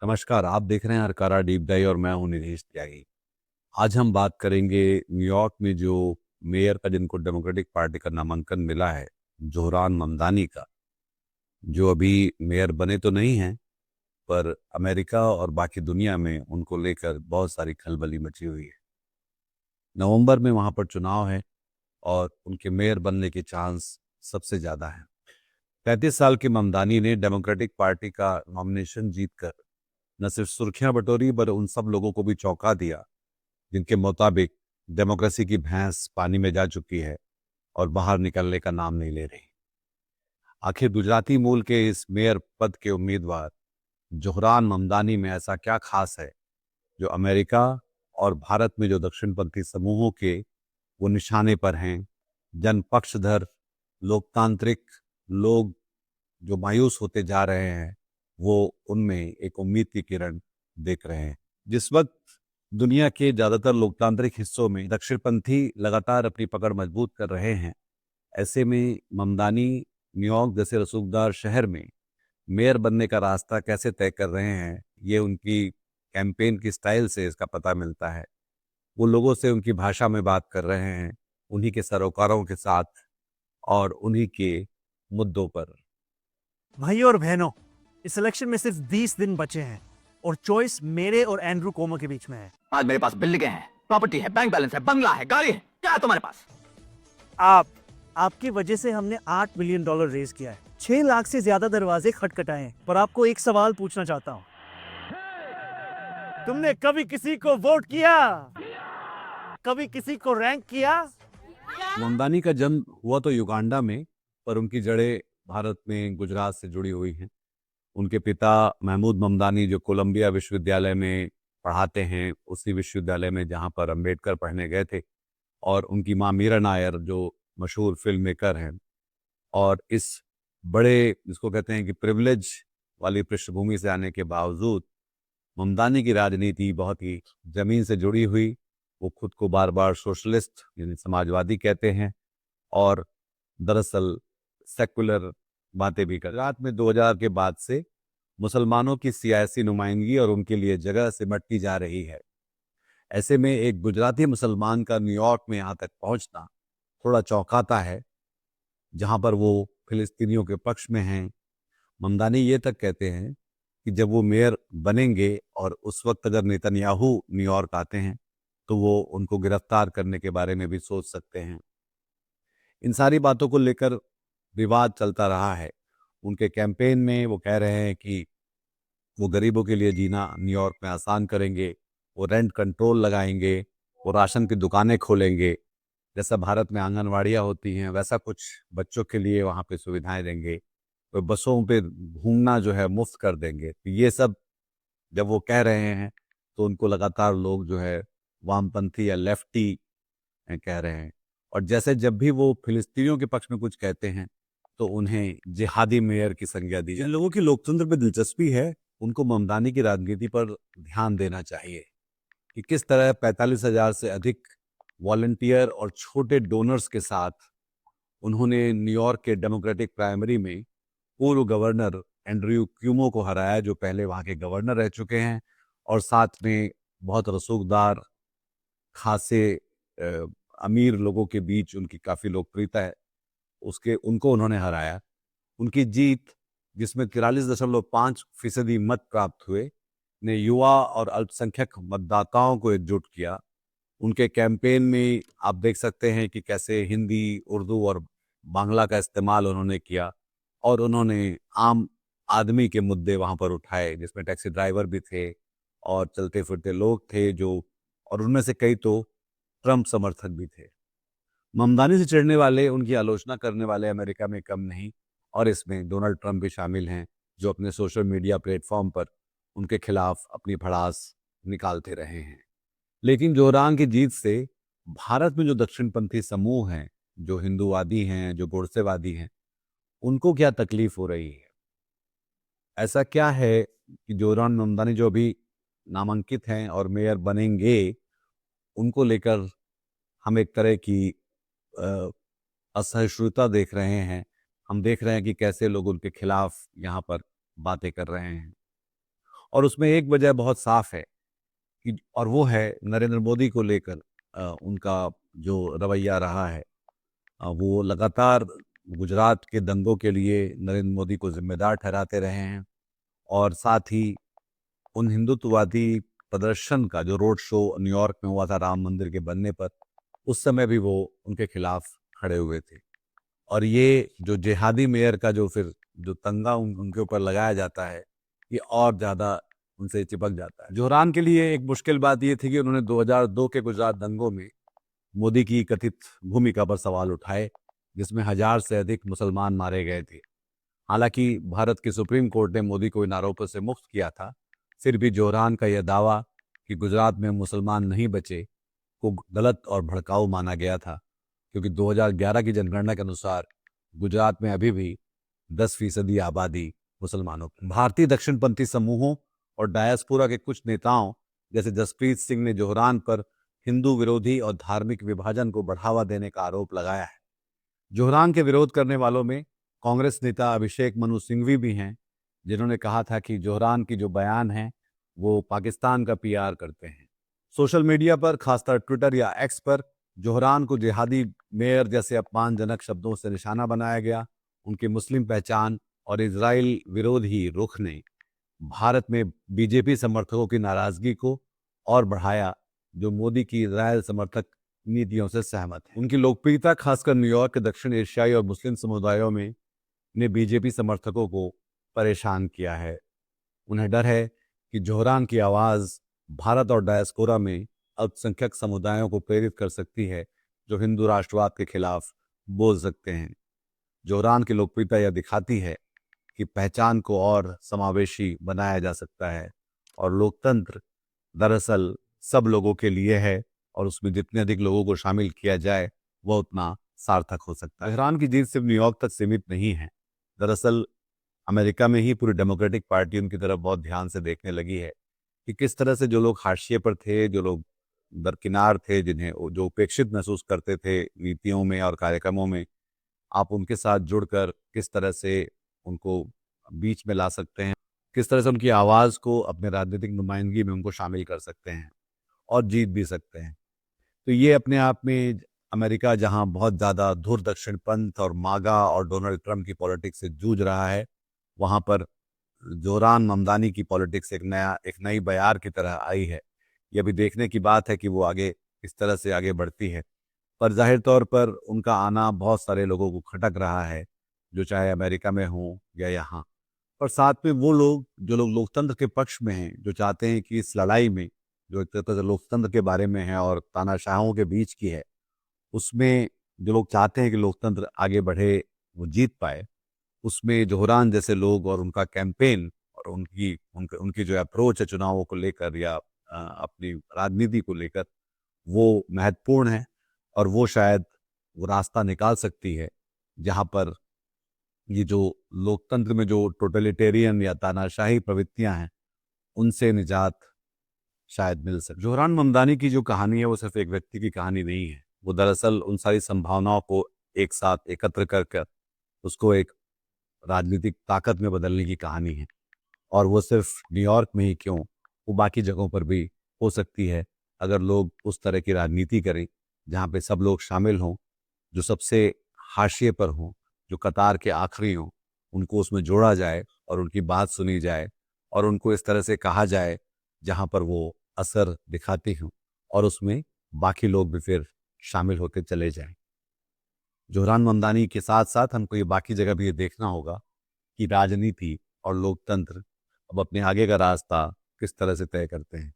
नमस्कार, आप देख रहे हैं अरकारा डीप डाइव और मैं हूं निधीश त्यागी। आज हम बात करेंगे न्यूयॉर्क में जो मेयर का, जिनको डेमोक्रेटिक पार्टी का नामांकन मिला है, जोहरान ममदानी का, जो अभी मेयर बने तो नहीं हैं, पर अमेरिका और बाकी दुनिया में उनको लेकर बहुत सारी खलबली मची हुई है। नवंबर में वहां पर चुनाव है और उनके मेयर बनने के चांस सबसे ज्यादा हैं। 35 साल के ममदानी ने डेमोक्रेटिक पार्टी का नॉमिनेशन जीतकर न सिर्फ सुर्खियां बटोरी, पर उन सब लोगों को भी चौंका दिया जिनके मुताबिक डेमोक्रेसी की भैंस पानी में जा चुकी है और बाहर निकलने का नाम नहीं ले रही। आखिर गुजराती मूल के इस मेयर पद के उम्मीदवार जोहरान ममदानी में ऐसा क्या खास है जो अमेरिका और भारत में जो दक्षिणपंथी समूहों के वो निशाने पर हैं। जन पक्षधर लोकतांत्रिक लोग जो मायूस होते जा रहे हैं, वो उनमें एक उम्मीद की किरण देख रहे हैं। जिस वक्त दुनिया के ज्यादातर लोकतांत्रिक हिस्सों में दक्षिणपंथी लगातार अपनी पकड़ मजबूत कर रहे हैं, ऐसे में ममदानी न्यूयॉर्क जैसे रसूखदार शहर में मेयर बनने का रास्ता कैसे तय कर रहे हैं, ये उनकी कैंपेन की स्टाइल से इसका पता मिलता है। वो लोगों से उनकी भाषा में बात कर रहे हैं, उन्हीं के सरोकारों के साथ और उन्हीं के मुद्दों पर। भाइयों और बहनों, इस इलेक्शन में सिर्फ 20 दिन बचे हैं और चॉइस मेरे और एंड्रू कोमो के बीच में है। आज मेरे पास बिल्डिंगें हैं, प्रॉपर्टी है, बैंक बैलेंस है, बंगला है, गाड़ी है। क्या है तुम्हारे पास? आपकी वजह से हमने $8 मिलियन रेज किया है, 6 लाख से ज्यादा दरवाजे खटखटाए हैं। पर आपको एक सवाल पूछना चाहता हूँ, तुमने कभी किसी को वोट किया? कभी किसी को रैंक किया? ममदानी का जन्म हुआ तो युगांडा में, पर उनकी जड़ें भारत में गुजरात से जुड़ी हुई हैं। उनके पिता महमूद ममदानी जो कोलंबिया विश्वविद्यालय में पढ़ाते हैं, उसी विश्वविद्यालय में जहाँ पर अंबेडकर पढ़ने गए थे, और उनकी माँ मीरा नायर जो मशहूर फिल्म मेकर हैं। और इस बड़े, जिसको कहते हैं कि प्रिविलेज वाली पृष्ठभूमि से आने के बावजूद ममदानी की राजनीति बहुत ही जमीन से जुड़ी हुई। वो खुद को बार बार सोशलिस्ट यानी समाजवादी कहते हैं और दरअसल सेकुलर बातें भी कर। गुजरात में 2000 के बाद से मुसलमानों की सियासी नुमाइंदगी और उनके लिए जगह सिमटती जा रही है। ऐसे में एक गुजराती मुसलमान का न्यूयॉर्क में यहाँ तक पहुंचना थोड़ा चौंकाता है, जहां पर वो फिलिस्तीनियों के पक्ष में हैं। ममदानी ये तक कहते हैं कि जब वो मेयर बनेंगे और उस वक्त अगर नेतन्याहू न्यूयॉर्क आते हैं तो वो उनको गिरफ्तार करने के बारे में भी सोच सकते हैं। इन सारी बातों को लेकर विवाद चलता रहा है। उनके कैंपेन में वो कह रहे हैं कि वो गरीबों के लिए जीना न्यूयॉर्क में आसान करेंगे, वो रेंट कंट्रोल लगाएंगे, वो राशन की दुकानें खोलेंगे, जैसा भारत में आंगनवाड़ियाँ होती हैं वैसा कुछ बच्चों के लिए वहाँ पे सुविधाएं देंगे, तो बसों पे घूमना जो है मुफ्त कर देंगे। तो ये सब जब वो कह रहे हैं तो उनको लगातार लोग जो है वामपंथी या लेफ्टी कह रहे हैं। और जैसे जब भी वो फिलिस्तीनियों के पक्ष में कुछ कहते हैं तो उन्हें जिहादी मेयर की संज्ञा दी। जिन लोगों की लोकतंत्र में दिलचस्पी है, उनको ममदानी की राजनीति पर ध्यान देना चाहिए कि किस तरह 45,000 से अधिक वॉलंटियर और छोटे डोनर्स के साथ उन्होंने न्यूयॉर्क के डेमोक्रेटिक प्राइमरी में पूर्व गवर्नर एंड्रयू क्यूमो को हराया, जो पहले वहां के गवर्नर रह चुके हैं और साथ में बहुत रसूखदार, खासे अमीर लोगों के बीच उनकी काफी लोकप्रियता है, उसके उनको उन्होंने हराया। उनकी जीत, जिसमें 43.5% मत प्राप्त हुए, ने युवा और अल्पसंख्यक मतदाताओं को एकजुट किया। उनके कैंपेन में आप देख सकते हैं कि कैसे हिंदी, उर्दू और बांग्ला का इस्तेमाल उन्होंने किया और उन्होंने आम आदमी के मुद्दे वहां पर उठाए, जिसमें टैक्सी ड्राइवर भी थे और चलते फिरते लोग थे जो, और उनमें से कई तो ट्रंप समर्थक भी थे। ममदानी से चिढ़ने वाले, उनकी आलोचना करने वाले अमेरिका में कम नहीं, और इसमें डोनाल्ड ट्रंप भी शामिल हैं, जो अपने सोशल मीडिया प्लेटफॉर्म पर उनके खिलाफ अपनी भड़ास निकालते रहे हैं। लेकिन जोहरान की जीत से भारत में जो दक्षिणपंथी समूह हैं, जो हिंदूवादी हैं, जो गोडसेवादी हैं, उनको क्या तकलीफ हो रही है? ऐसा क्या है कि जोहरान ममदानी जो अभी नामांकित हैं और मेयर बनेंगे, उनको लेकर हम एक तरह की अ, असहिष्णुता देख रहे हैं। हम देख रहे हैं कि कैसे लोग उनके खिलाफ यहाँ पर बातें कर रहे हैं। और उसमें एक वजह बहुत साफ है कि, और वो है नरेंद्र मोदी को लेकर उनका जो रवैया रहा है। वो लगातार गुजरात के दंगों के लिए नरेंद्र मोदी को जिम्मेदार ठहराते रहे हैं, और साथ ही उन हिंदुत्ववादी प्रदर्शन का जो रोड शो न्यूयॉर्क में हुआ था राम मंदिर के बनने पर, उस समय भी वो उनके खिलाफ खड़े हुए थे। और ये जो जिहादी मेयर का जो फिर जो तंगा उनके ऊपर लगाया जाता है, ये और ज़्यादा उनसे चिपक जाता है। जोहरान के लिए एक मुश्किल बात ये थी कि उन्होंने 2002 के गुजरात दंगों में मोदी की कथित भूमिका पर सवाल उठाए, जिसमें 1000 से अधिक मुसलमान मारे गए थे। हालांकि भारत की सुप्रीम कोर्ट ने मोदी को इन आरोपों से मुक्त किया था, फिर भी जोहरान का यह दावा कि गुजरात में मुसलमान नहीं बचे को गलत और भड़काऊ माना गया था, क्योंकि 2011 की जनगणना के अनुसार गुजरात में अभी भी 10% आबादी मुसलमानों की। भारतीय दक्षिणपंथी समूहों और डायस्पोरा के कुछ नेताओं जैसे जसप्रीत सिंह ने जोहरान पर हिंदू विरोधी और धार्मिक विभाजन को बढ़ावा देने का आरोप लगाया है। जोहरान के विरोध करने वालों में कांग्रेस नेता अभिषेक मनु सिंघवी भी हैं, जिन्होंने कहा था कि जोहरान की जो बयान है वो पाकिस्तान का पीआर करते हैं। सोशल मीडिया पर, खासकर ट्विटर या एक्स पर, जोहरान को जिहादी मेयर जैसे अपमानजनक शब्दों से निशाना बनाया गया। उनकी मुस्लिम पहचान और इजराइल विरोधी रुख ने भारत में बीजेपी समर्थकों की नाराजगी को और बढ़ाया, जो मोदी की इजराइल समर्थक नीतियों से सहमत है। उनकी लोकप्रियता खासकर न्यूयॉर्क के दक्षिण एशियाई और मुस्लिम समुदायों में ने बीजेपी समर्थकों को परेशान किया है। उन्हें डर है कि जोहरान की आवाज़ भारत और डायस्पोरा में अल्पसंख्यक समुदायों को प्रेरित कर सकती है, जो हिंदू राष्ट्रवाद के खिलाफ बोल सकते हैं। जोहरान की लोकप्रियता यह दिखाती है कि पहचान को और समावेशी बनाया जा सकता है, और लोकतंत्र दरअसल सब लोगों के लिए है, और उसमें जितने अधिक लोगों को शामिल किया जाए वह उतना सार्थक हो सकता है। जोहरान की जीत सिर्फ न्यूयॉर्क तक सीमित नहीं है। दरअसल अमेरिका में ही पूरी डेमोक्रेटिक पार्टी उनकी तरफ बहुत ध्यान से देखने लगी है कि किस तरह से जो लोग हाशिए पर थे, जो लोग दरकिनार थे, जिन्हें जो उपेक्षित महसूस करते थे नीतियों में और कार्यक्रमों में, आप उनके साथ जुड़कर किस तरह से उनको बीच में ला सकते हैं, किस तरह से उनकी आवाज़ को अपने राजनीतिक नुमाइंदगी में उनको शामिल कर सकते हैं और जीत भी सकते हैं। तो ये अपने आप में अमेरिका, जहां बहुत ज़्यादा धुर दक्षिणपंथ और मागा और डोनाल्ड ट्रंप की पॉलिटिक्स से जूझ रहा है, वहां पर जोहरान ममदानी की पॉलिटिक्स एक नई बयार की तरह आई है। यह भी देखने की बात है कि वो आगे किस तरह से आगे बढ़ती है। पर जाहिर तौर पर उनका आना बहुत सारे लोगों को खटक रहा है, जो चाहे अमेरिका में हों या यहाँ। पर साथ में वो लोग जो लोग लोकतंत्र के पक्ष में हैं, जो चाहते हैं कि इस लड़ाई में, जो एक तरह से लोकतंत्र के बारे में है और तानाशाहों के बीच की है, उसमें जो लोग चाहते हैं कि लोकतंत्र आगे बढ़े, वो जीत पाए, उसमें जोहरान जैसे लोग और उनका कैंपेन और उनकी जो अप्रोच है चुनावों को लेकर या अपनी राजनीति को लेकर, वो महत्वपूर्ण है। और वो शायद वो रास्ता निकाल सकती है जहाँ पर ये जो लोकतंत्र में जो टोटलिटेरियन या तानाशाही प्रवृत्तियां हैं, उनसे निजात शायद मिल सके। जोहरान ममदानी की जो कहानी है वो सिर्फ एक व्यक्ति की कहानी नहीं है। वो दरअसल उन सारी संभावनाओं को एक साथ एकत्र कर उसको एक राजनीतिक ताकत में बदलने की कहानी है। और वो सिर्फ न्यूयॉर्क में ही क्यों, वो बाकी जगहों पर भी हो सकती है, अगर लोग उस तरह की राजनीति करें जहाँ पे सब लोग शामिल हों, जो सबसे हाशिए पर हों, जो कतार के आखिरी हों, उनको उसमें जोड़ा जाए और उनकी बात सुनी जाए और उनको इस तरह से कहा जाए जहाँ पर वो असर दिखाती हों, और उसमें बाकी लोग भी फिर शामिल होते चले जाएं। जोहरान ममदानी के साथ साथ हमको ये बाकी जगह भी ये देखना होगा कि राजनीति और लोकतंत्र अब अपने आगे का रास्ता किस तरह से तय करते हैं।